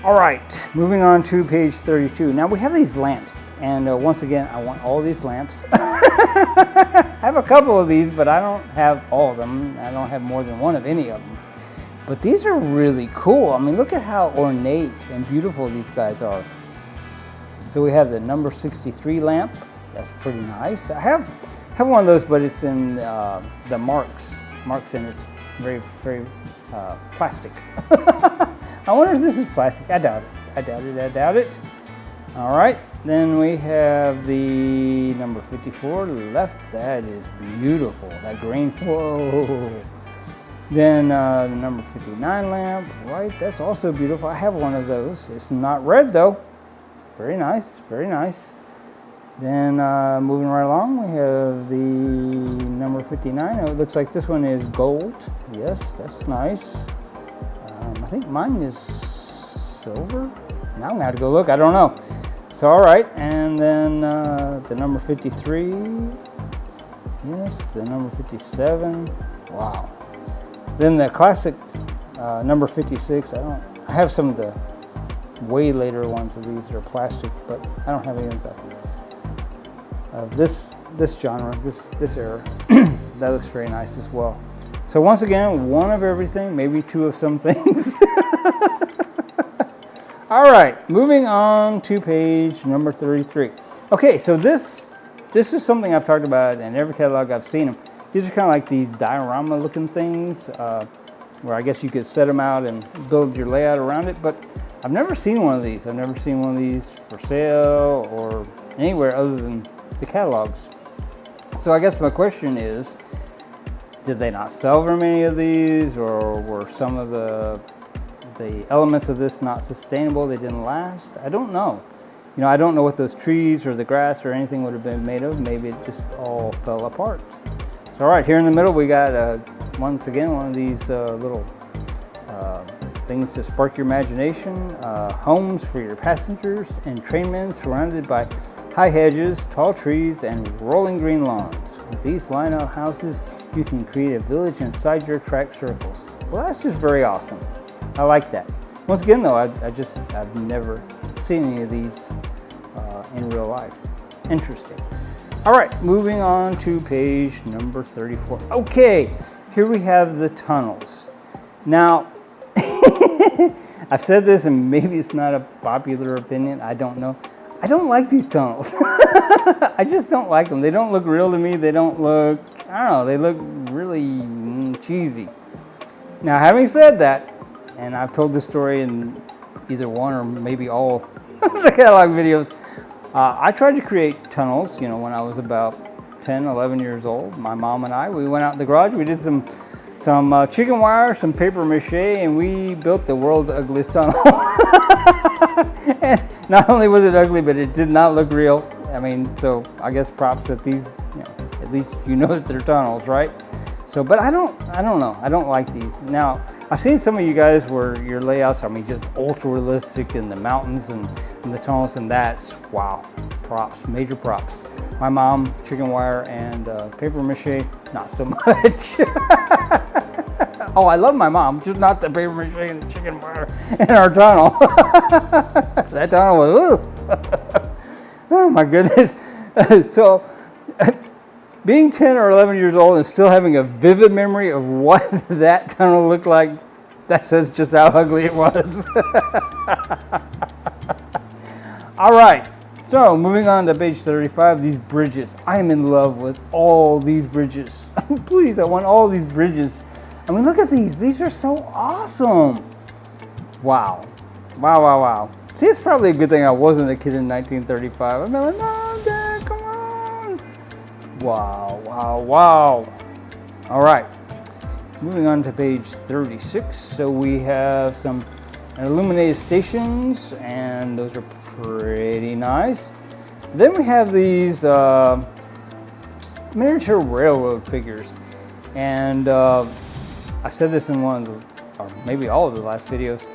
All right, moving on to page 32. Now we have these lamps, and once again, I want all these lamps. I have a couple of these, but I don't have all of them. I don't have more than one of any of them. But these are really cool. I mean, look at how ornate and beautiful these guys are. So we have the number 63 lamp. That's pretty nice. I have one of those, but it's in the marks in it's very, very plastic. I wonder if this is plastic. I doubt it. I doubt it. I doubt it. All right. Then we have the number 54 to the left. That is beautiful. That green. Whoa. Then the number 59 lamp. Right. That's also beautiful. I have one of those. It's not red though. Very nice. Very nice. Then moving right along, we have the number 59. Oh, it looks like this one is gold. Yes, that's nice. I think mine is silver. Now I'm gonna have to go look. I don't know. So all right, and then the number 53. Yes, the number 57. Wow. Then the classic number 56. I have some of the way later ones of these that are plastic, but I don't have any of that. this genre, this era. That looks very nice as well. So once again, one of everything, maybe two of some things. All right, moving on to page number 33. Okay, so this is something I've talked about in every catalog I've seen them. These are kind of like these diorama looking things, where I guess you could set them out and build your layout around it, but I've never seen one of these. I've never seen one of these for sale or anywhere other than the catalogs. So I guess my question is, did they not sell very many of these, or were some of the elements of this not sustainable? They didn't last? I don't know. You know, I don't know what those trees or the grass or anything would have been made of. Maybe it just all fell apart. So all right, here in the middle we got once again one of these little things to spark your imagination. Homes for your passengers and trainmen surrounded by high hedges, tall trees, and rolling green lawns. With these Lionel houses, you can create a village inside your track circles. Well, that's just very awesome. I like that. Once again, though, I've never seen any of these in real life. Interesting. All right, moving on to page number 34. Okay, here we have the tunnels. Now, I've said this, and maybe it's not a popular opinion. I don't know. I don't like these tunnels. I just don't like them. They don't look real to me. They don't look, I don't know, they look really cheesy. Now, having said that, and I've told this story in either one or maybe all the catalog videos, I tried to create tunnels, you know, when I was about 10, 11 years old. My mom and I, we went out in the garage, we did some chicken wire, some paper mache, and we built the world's ugliest tunnel. And not only was it ugly, but it did not look real. I mean, so I guess props that these, you know, at least you know that they're tunnels, right? So, but I don't know. I don't like these. Now, I've seen some of you guys where your layouts, I mean, just ultra realistic in the mountains and the tunnels, and that's, wow, props, major props. My mom, chicken wire and paper mache, not so much. Oh, I love my mom, just not the paper mache and the chicken wire in our tunnel. That tunnel was, ooh. Oh my goodness. So, being 10 or 11 years old and still having a vivid memory of what that tunnel looked like, that says just how ugly it was. All right, so moving on to page 35, these bridges. I am in love with all these bridges. Please, I want all these bridges. I mean, look at these. These are so awesome. Wow. Wow, wow, wow. See, it's probably a good thing I wasn't a kid in 1935. I'm like, Mom, Dad, come on. Wow, wow, wow. All right. Moving on to page 36. So we have some illuminated stations, and those are pretty nice. Then we have these miniature railroad figures. And I said this in one of the, or maybe all of the last videos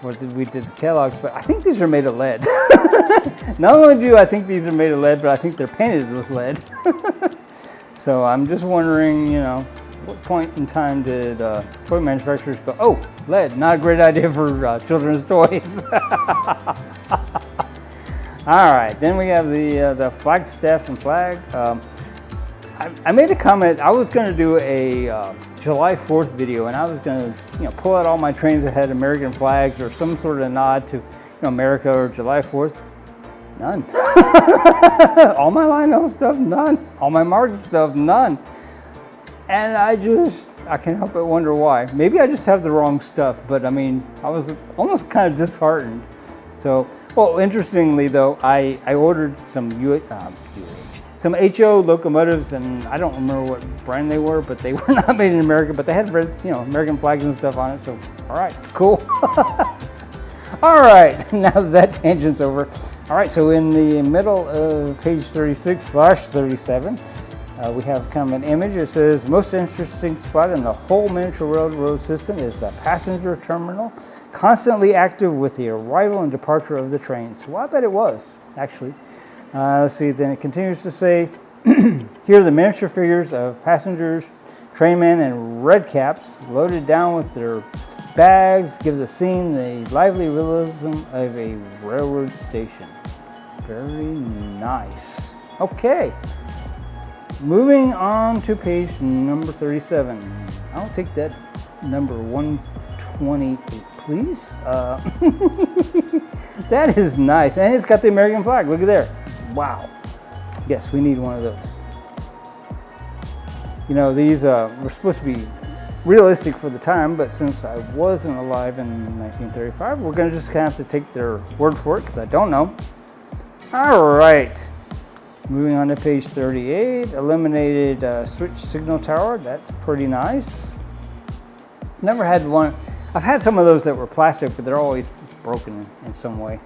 where we did the catalogs, but I think these are made of lead. Not only do I think these are made of lead, but I think they're painted with lead. So I'm just wondering, you know, what point in time did toy manufacturers go, oh, lead, not a great idea for children's toys. All right, then we have the Flagstaff and flag. I made a comment. I was going to do a July 4th video, and I was going to, you know, pull out all my trains that had American flags or some sort of nod to, you know, America or July 4th. None. All my Lionel stuff, none. All my Mark stuff, none. And I can't help but wonder why. Maybe I just have the wrong stuff, but I mean, I was almost kind of disheartened. So, well, interestingly though, I ordered some some HO locomotives, and I don't remember what brand they were, but they were not made in America, but they had, you know, American flags and stuff on it. So, all right, cool. All right, now that tangent's over. All right, so in the middle of page 36/37, we have kind of an image. It says, most interesting spot in the whole miniature railroad system is the passenger terminal, constantly active with the arrival and departure of the trains. Well, I bet it was, actually. Let's see, then it continues to say, here are the miniature figures of passengers, trainmen, and redcaps loaded down with their bags, give the scene the lively realism of a railroad station. Very nice. Okay. Moving on to page number 37. I'll take that number 128, please. That is nice. And it's got the American flag. Look at there. Wow. Yes, we need one of those. You know, these were supposed to be realistic for the time, but since I wasn't alive in 1935, we're going to just kind of have to take their word for it because I don't know. All right. Moving on to page 38, illuminated switch signal tower. That's pretty nice. Never had one. I've had some of those that were plastic, but they're always broken in some way.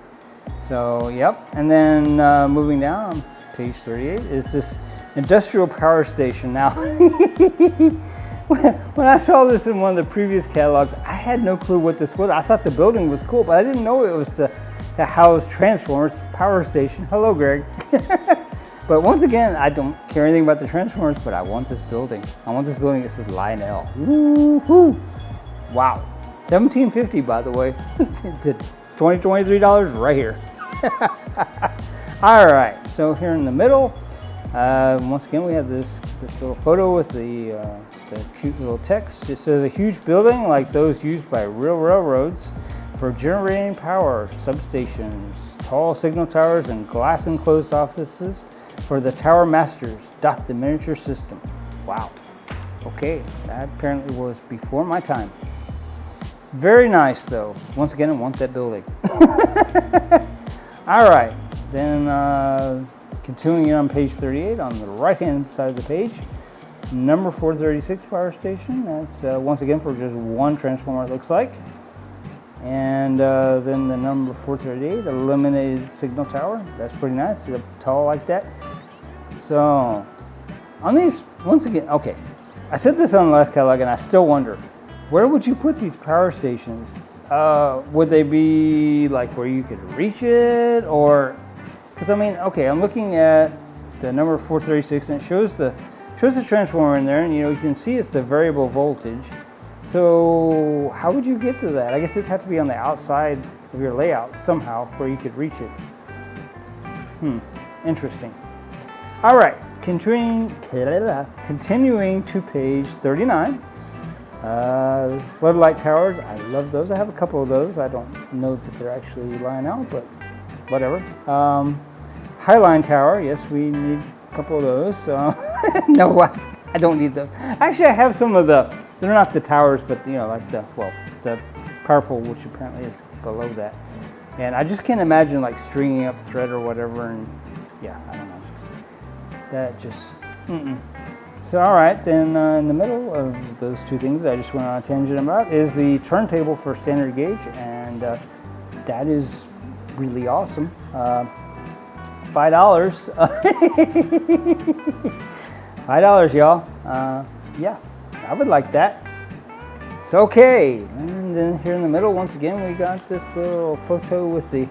So, yep. And then moving down, page 38 is this industrial power station. Now, when I saw this in one of the previous catalogs, I had no clue what this was. I thought the building was cool, but I didn't know it was to house transformers power station. Hello, Greg. But once again, I don't care anything about the transformers, but I want this building. I want this building that says Lionel. Woo-hoo! Wow. $17.50, by the way, to $23 right here. All right, so here in the middle, once again, we have this little photo with the cute little text. It says a huge building like those used by real railroads for generating power, substations, tall signal towers, and glass enclosed offices for the tower masters. The miniature system. Wow. Okay, that apparently was before my time. Very nice, though. Once again, I want that building. All right, then continuing on page 38, on the right-hand side of the page, number 436 power station. That's once again for just one transformer, it looks like. And then the number 438, illuminated signal tower. That's pretty nice. It's tall like that. So on these, once again, okay, I said this on the last catalog, and I still wonder, where would you put these power stations? Would they be like where you could reach it, or? Because I mean, okay, I'm looking at the number 436, and it shows the transformer in there, and you can see it's the variable voltage. So how would you get to that? I guess it'd have to be on the outside of your layout somehow where you could reach it. Interesting. All right, continuing to page 39. Floodlight towers, I love those. I have a couple of those. I don't know that they're actually Lionel, but whatever. Highline tower, yes, we need a couple of those. No, I don't need those. Actually, I have some of the, they're not the towers, but like the power pole, which apparently is below that. And I just can't imagine like stringing up thread or whatever, and yeah, I don't know. That just, So all right, then in the middle of those two things that I just went on a tangent about is the turntable for standard gauge, and that is really awesome. $5. $5, y'all. Yeah, I would like that. So okay, and then here in the middle, once again, we got this little photo with the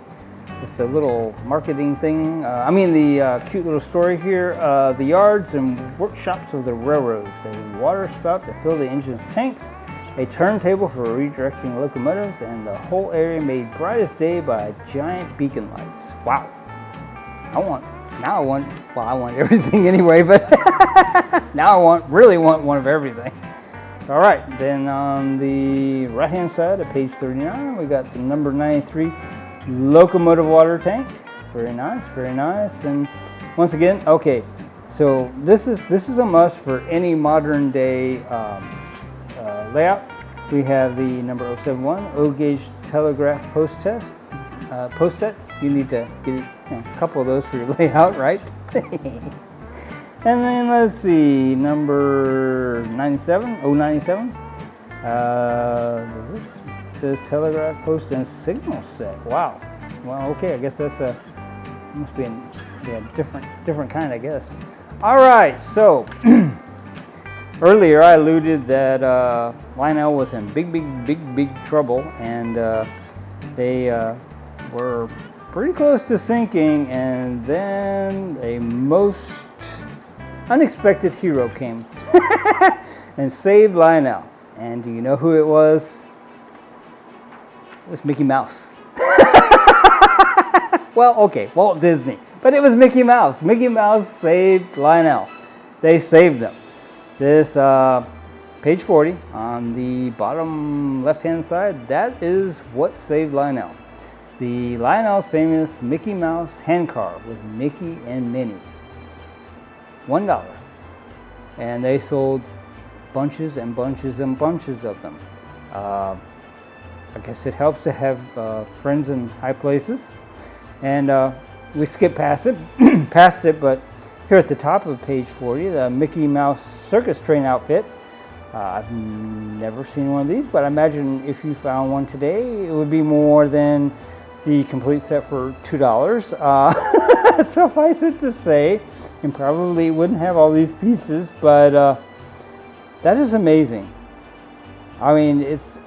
little marketing thing. The cute little story here. The yards and workshops of the railroads. A water spout to fill the engine's tanks, a turntable for redirecting locomotives, and the whole area made bright as day by giant beacon lights. Wow. I want everything anyway, but now I really want one of everything. All right, then on the right-hand side of page 39, we got the number 93 locomotive water tank. Very nice, very nice. And once again, okay, so this is a must for any modern day layout. We have the number 071 O-gauge telegraph post sets. You need to get a couple of those for your layout, right? And then let's see, number 97, 097. What is this? It says telegraph post and signal set. Wow. Well, okay, I guess that's must be a different kind, I guess. All right, so earlier I alluded that Lionel was in big trouble, and they were pretty close to sinking, and then a most unexpected hero came and saved Lionel. And do you know who it was? It was Mickey Mouse. Well, okay, Walt Disney. But it was Mickey Mouse. Mickey Mouse saved Lionel. They saved them. This page 40 on the bottom left-hand side, that is what saved Lionel. The Lionel's famous Mickey Mouse handcar with Mickey and Minnie. $1. And they sold bunches and bunches and bunches of them. I guess it helps to have friends in high places. And we skipped past it, but here at the top of page 40, the Mickey Mouse circus train outfit. I've never seen one of these, but I imagine if you found one today, it would be more than the complete set for $2. Suffice it to say, and probably wouldn't have all these pieces, but that is amazing. I mean, it's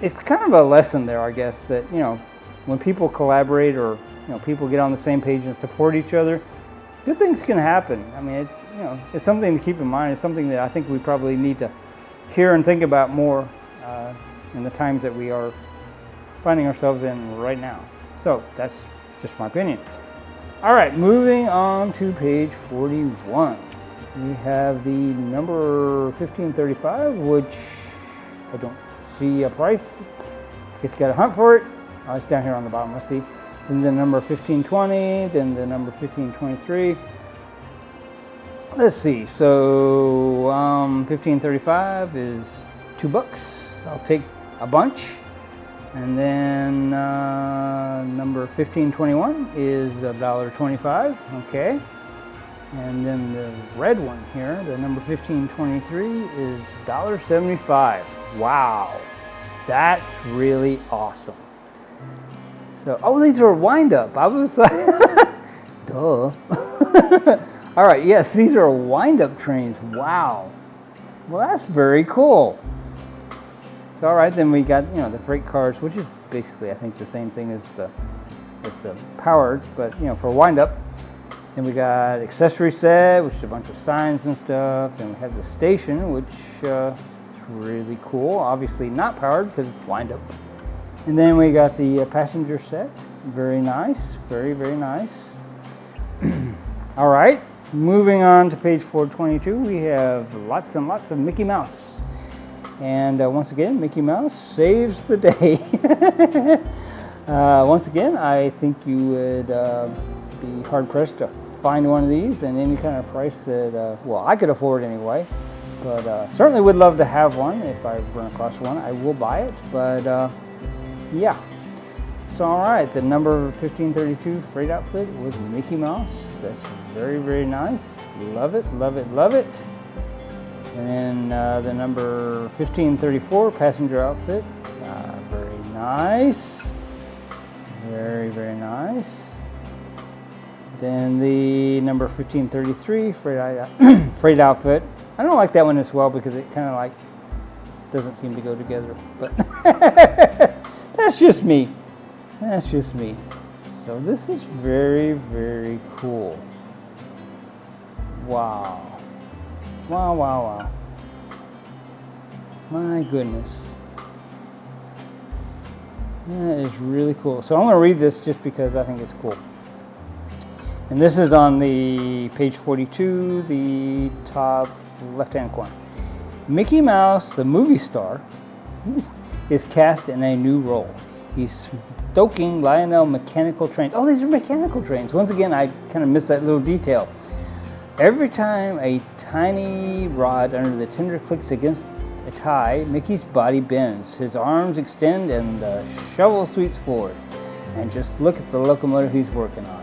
kind of a lesson there, I guess, that, you know, when people collaborate or, you know, people get on the same page and support each other, good things can happen. I mean, it's, you know, it's something to keep in mind. It's something that I think we probably need to hear and think about more in the times that we are finding ourselves in right now. So that's just my opinion. All right, moving on to page 41. We have the number 1535, which I don't see a price. I guess you got to hunt for it. Oh, it's down here on the bottom, let's see. Then the number 1520, then the number 1523. Let's see, so 1535 is $2. I'll take a bunch. And then number 1521 is $1.25, okay. And then the red one here, the number 1523 is $1.75. Wow, that's really awesome. So, oh, these are wind up. I was like, duh. All right, yes, these are wind up trains. Wow. Well, that's very cool. So, all right, then we got, you know, the freight cars, which is basically, I think, the same thing as the powered, but, you know, for wind up. Then we got accessory set, which is a bunch of signs and stuff. Then we have the station, which is really cool. Obviously not powered because it's wind up. And then we got the passenger set. Very nice, very, very nice. All right, moving on to page 422, we have lots and lots of Mickey Mouse. And once again, Mickey Mouse saves the day. Once again, I think you would be hard-pressed to find one of these in any kind of price that, well, I could afford anyway. But certainly would love to have one. If I run across one, I will buy it. But yeah. So all right, the number 1532 freight outfit with Mickey Mouse. That's very, very nice. Love it, love it, love it. And then the number 1534 passenger outfit. Very nice. Very, very nice. Then the number 1533 freight outfit. I don't like that one as well because it kind of like doesn't seem to go together. But that's just me. That's just me. So this is very, very cool. Wow. Wow, wow, wow. My goodness. That is really cool. So I'm going to read this just because I think it's cool. And this is on the page 42, the top left-hand corner. Mickey Mouse, the movie star, is cast in a new role. He's stoking Lionel mechanical trains. Oh, these are mechanical trains. Once again, I kind of missed that little detail. Every time a tiny rod under the tender clicks against a tie, Mickey's body bends. His arms extend and the shovel sweeps forward. And just look at the locomotive he's working on.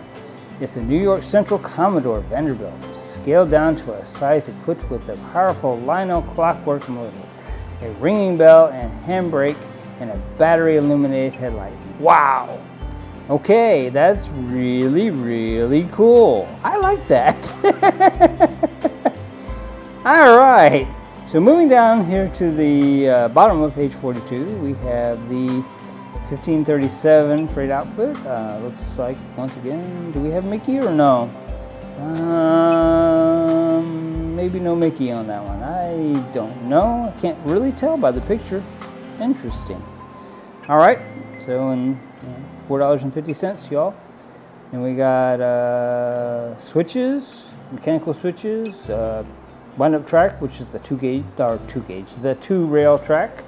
It's a New York Central Commodore Vanderbilt, scaled down to a size equipped with a powerful Lionel clockwork motor, a ringing bell and handbrake, and a battery-illuminated headlight. Wow! Okay, that's really, really cool. I like that. All right. So moving down here to the bottom of page 42, we have the 1537 freight outfit. Looks like, once again, do we have Mickey or no? Maybe no Mickey on that one. I don't know. I can't really tell by the picture. Interesting. All right. So in $4.50, y'all. And we got switches, mechanical switches, wind-up track, which is the the 2-rail track.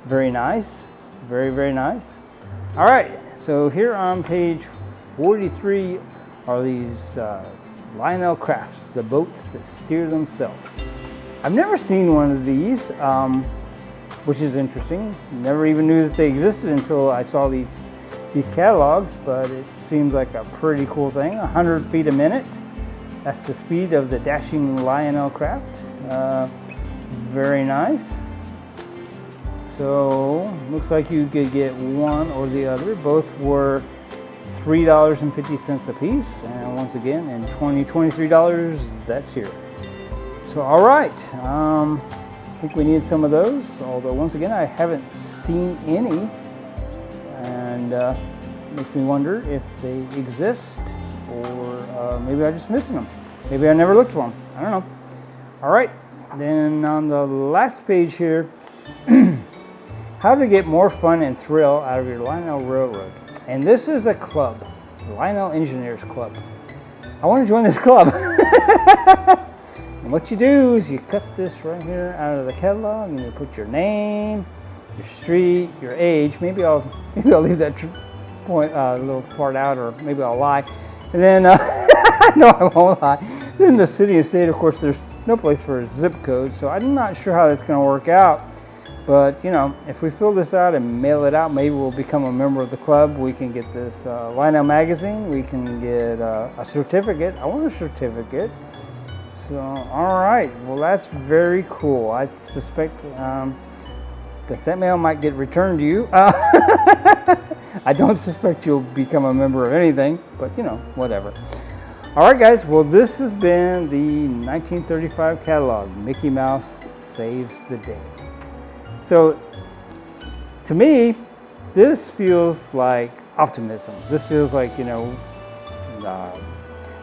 Very nice, very, very nice. All right, so here on page 43 are these Lionel crafts, the boats that steer themselves. I've never seen one of these, which is interesting. Never even knew that they existed until I saw these catalogs, but it seems like a pretty cool thing. 100 feet a minute. That's the speed of the dashing Lionel craft. Very nice. So looks like you could get one or the other. Both were $3.50 a piece, and once again, in $23, that's here. So all right, I think we need some of those. Although once again, I haven't seen any. And makes me wonder if they exist, or maybe I'm just missing them. Maybe I never looked for them. I don't know. All right, then on the last page here, how to get more fun and thrill out of your Lionel Railroad. And this is a club, the Lionel Engineers Club. I want to join this club. And what you do is you cut this right here out of the catalog, and you put your name, your street, your age. Maybe I'll leave that little part out, or maybe I'll lie. And then no, I won't lie. Then the city and state, of course, there's no place for a zip code, so I'm not sure how that's going to work out. But you know, if we fill this out and mail it out, maybe we'll become a member of the club. We can get this Lionel magazine. We can get a certificate. I want a certificate. So all right, well that's very cool. I suspect that mail might get returned to you. I don't suspect you'll become a member of anything, but you know, whatever. All right, guys. Well, this has been the 1935 catalog. Mickey Mouse Saves the Day. So, to me, this feels like optimism. This feels like, you know,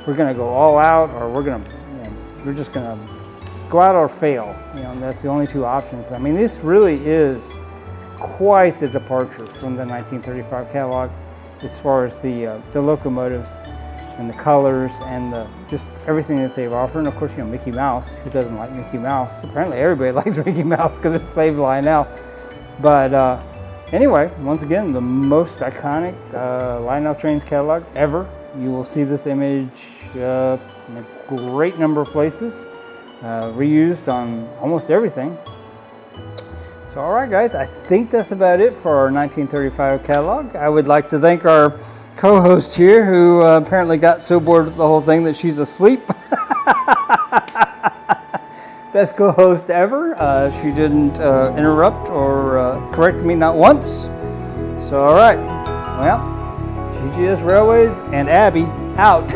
we're going to go all out, or we're just going to go out or fail. You know, that's the only two options. I mean, this really is quite the departure from the 1935 catalog as far as the locomotives and the colors and just everything that they've offered. And of course, you know, Mickey Mouse. Who doesn't like Mickey Mouse? Apparently everybody likes Mickey Mouse because it saved Lionel. But anyway, once again, the most iconic Lionel Trains catalog ever. You will see this image in a great number of places, reused on almost everything. So all right, guys, I think that's about it for our 1935 catalog. I would like to thank our co-host here, who apparently got so bored with the whole thing that she's asleep. Best co-host ever. She didn't interrupt or correct me, not once. So all right, well, GGS Railways and Abby out.